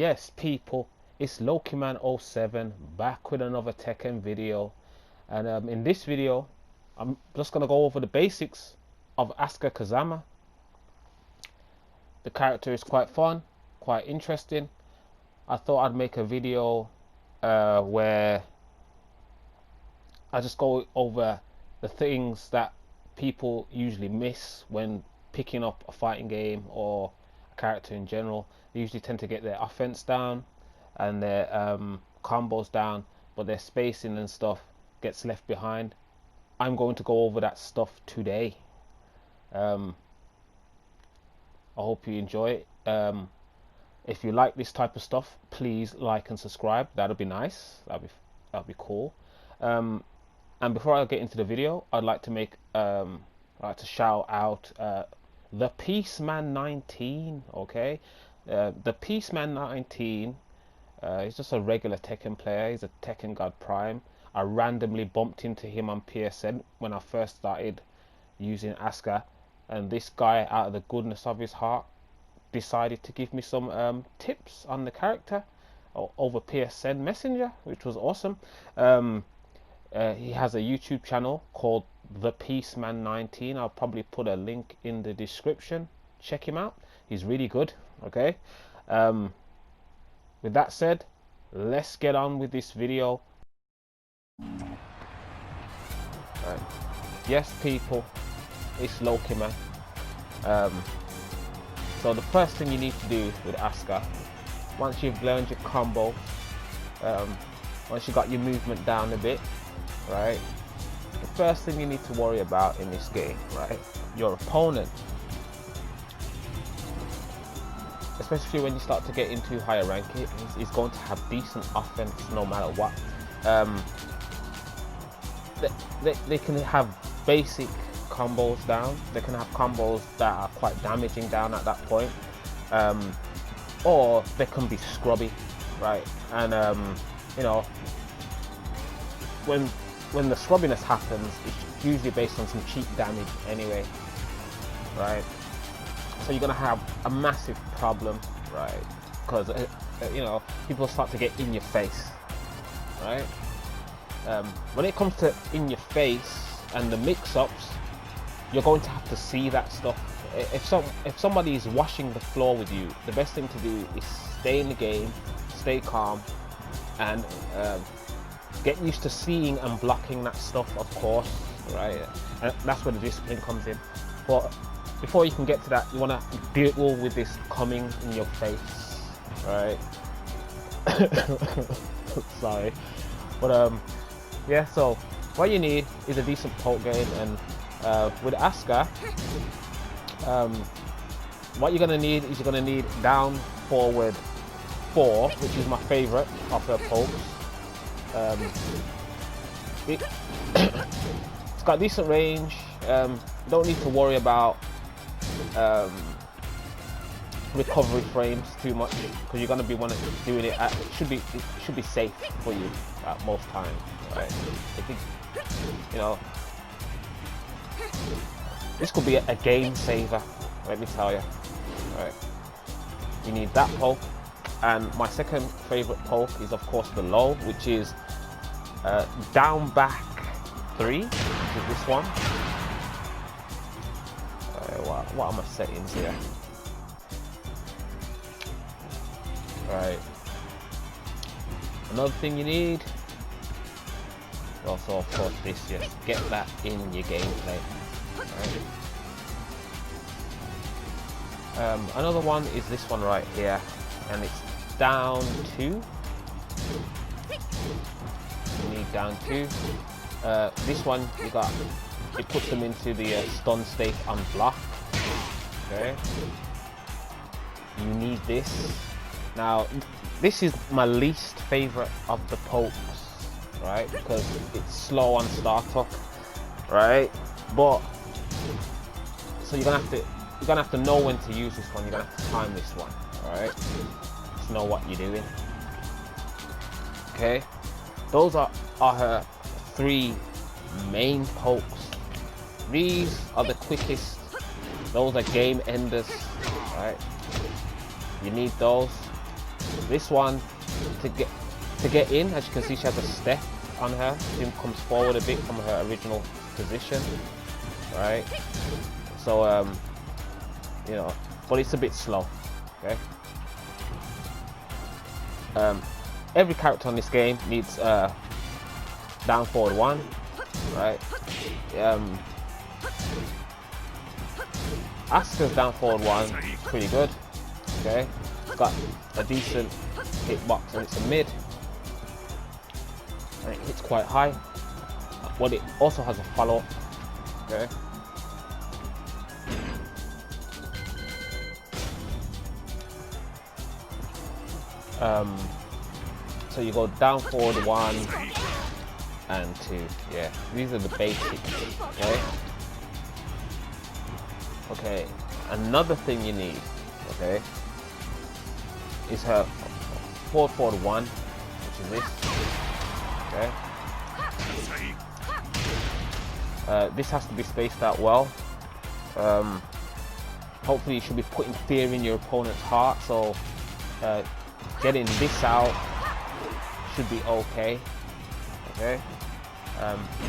Yes, people, it's LokiMan07 back with another Tekken video, and in this video, I'm just gonna go over the basics of Asuka Kazama. The character is quite fun, quite interesting. I thought I'd make a video where I just go over the things that people usually miss when picking up a fighting game or a character in general. They usually tend to get their offense down and their combos down, but their spacing and stuff gets left behind. I'm going to go over that stuff today. I hope you enjoy it. If you like this type of stuff, please like and subscribe. That'll be nice. That'll be cool. And before I get into the video, I'd like to shout out the Peaceman19. Okay, the Peaceman19 is just a regular Tekken player. He's a Tekken God Prime. I randomly bumped into him on PSN when I first started using Asuka, and this guy, out of the goodness of his heart, decided to give me some tips on the character over PSN Messenger, which was awesome. He has a YouTube channel called the Peaceman19. I'll probably put a link in the description. Check him out. He's really good. Okay. With that said, let's get on with this video. Right. Yes, people, it's LokiMan. So the first thing you need to do with Asuka, once you've learned your combo, once you got your movement down a bit, right, the first thing you need to worry about in this game, right, your opponent, especially when you start to get into higher ranking, is going to have decent offense no matter what. They can have basic combos down, they can have combos that are quite damaging down at that point, or they can be scrubby, right? And you know, when the scrubbiness happens, it's usually based on some cheap damage anyway, right? So you're gonna have a massive problem, right? Because you know, people start to get in your face, right? When it comes to in your face and the mix-ups, you're going to have to see that stuff. If somebody is washing the floor with you, the best thing to do is stay in the game, stay calm, and get used to seeing and blocking that stuff, of course, right? And that's where the discipline comes in. But before you can get to that, you want to deal with this coming in your face, right? Sorry, but yeah. So what you need is a decent poke game, and with Asuka, what you're gonna need is down forward 4, which is my favorite of her pokes. It's got decent range. Don't need to worry about recovery frames too much, because you're gonna be doing it at, it should be safe for you at most times, right? I think, you know, this could be a game saver, let me tell you. Right, you need that poke, and my second favorite poke is of course the low, which is down back 3, which is this one. What are my settings here? Right, another thing you need, also of course this, yes, get that in your gameplay. Right. Another one is this one right here, and it's down 2. You need down 2. This one it puts them into the stun state on block. Okay. You need this. Now, this is my least favorite of the pokes, right? Because it's slow on startup, right? But so you're gonna have to know when to use this one. You're gonna have to time this one, all right? Just know what you're doing. Okay, those are her 3 main pokes. These are the quickest. Those are game enders, right? You need those. This one, to get in, as you can see, she has a step on her. She comes forward a bit from her original position, right? So you know, but it's a bit slow. Okay. Every character on this game needs down forward 1, right? Asuka's down forward 1 is pretty good. Okay, it's got a decent hitbox and it's a mid, and it hits quite high. But it also has a follow. Okay. So you go down forward 1 and 2. Yeah, these are the basics. Okay. Okay. Another thing you need, okay, is her forward 1, which is this. Okay. This has to be spaced out well. Hopefully, you should be putting fear in your opponent's heart. So getting this out should be okay. Okay.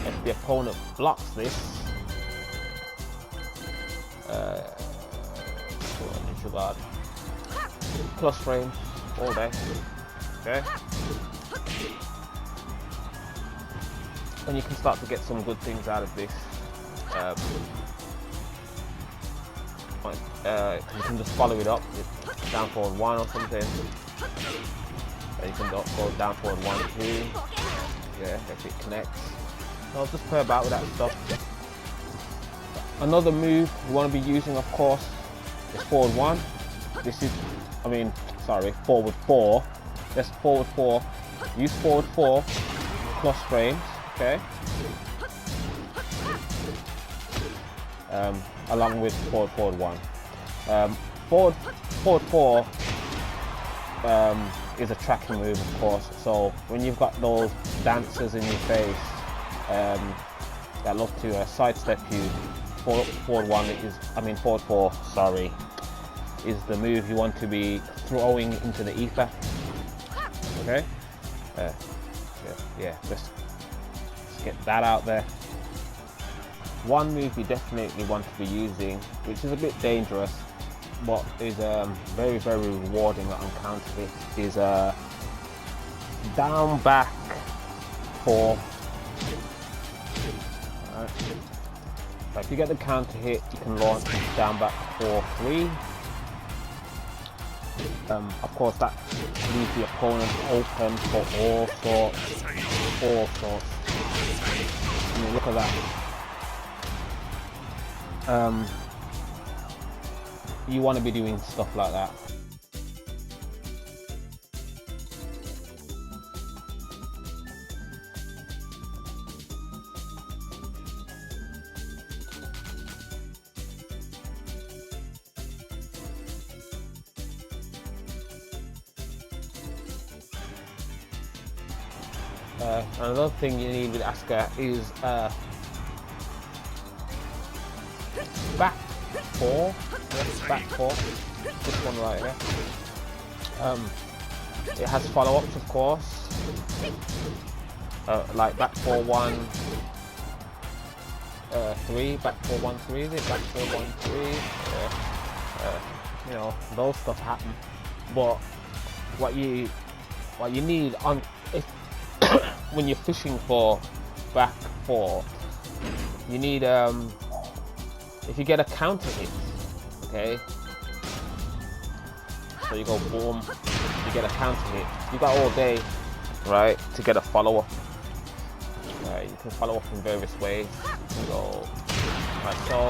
If the opponent blocks this, plus frames all day. Okay. And you can start to get some good things out of this. You can just follow it up with down forward 1 or something. And you can go down forward 1, 2. Yeah, if it connects. So I'll just play about with that stuff. Another move you want to be using, of course, is forward 1. This is, forward 4. That's forward 4. Use forward 4 plus frames. Okay. Along with forward 1. Forward 4 is a tracking move, of course. So when you've got those dancers in your face that love to sidestep you, forward 4, sorry, is the move you want to be throwing into the ether. Okay. Yeah. Let's get that out there. One move you definitely want to be using, which is a bit dangerous, but is very, very rewarding on counter hit, is down back 4. Right. So if you get the counter hit, you can launch down back 4-3. Of course, that leaves the opponent open for all sorts. I mean, look at that. You want to be doing stuff like that. Another thing you need with Asuka is back 4. Yes, back 4. This one right here. It has follow-ups, of course. Like back 4-1, 3. Back 4-1-3. Is it back 4-1-3? You know, those stuff happen. But what you need on when you're fishing for back 4, you need if you get a counter hit, okay, so you go boom, you get a counter hit, you got all day, right, to get a follow-up. You can follow up in various ways. You can go like so,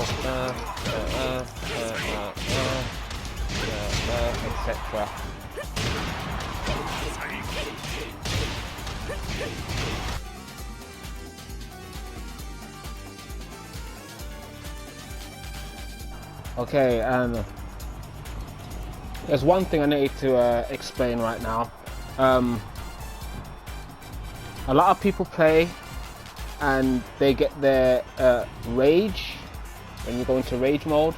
etc. Okay, and there's one thing I need to explain right now. A lot of people play and they get their rage when you go into rage mode,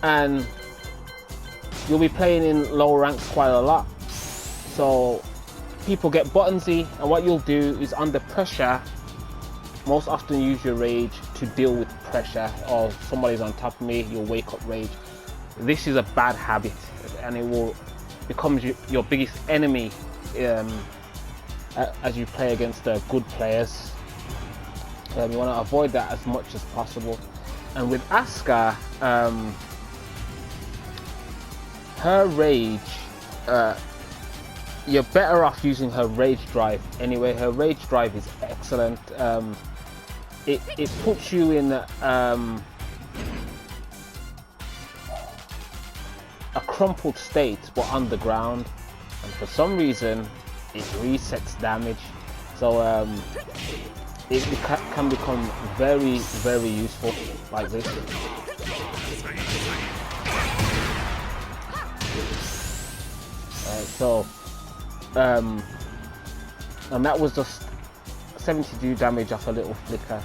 and you'll be playing in lower ranks quite a lot, so people get buttonsy, and what you'll do is under pressure most often use your rage to deal with pressure, or somebody's on top of me, you'll wake up rage. This is a bad habit, and it will become your biggest enemy as you play against good players. You want to avoid that as much as possible. And with Asuka, her rage, you're better off using her rage drive anyway. Her rage drive is excellent. It puts you in a crumpled state but underground, and for some reason it resets damage, so it can become very, very useful like this. And that was just 72 damage off a little flicker.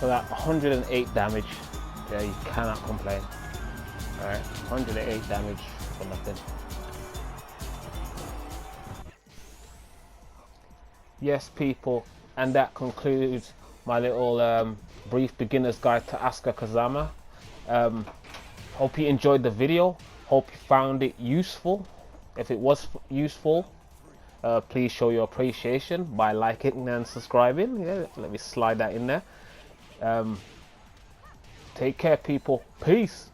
So that 108 damage, yeah, you cannot complain. Alright, 108 damage for nothing. Yes, people, and that concludes my little brief beginner's guide to Asuka Kazama. Hope you enjoyed the video. Hope you found it useful. If it was useful, please show your appreciation by liking and subscribing. Yeah, let me slide that in there. Take care, people. Peace.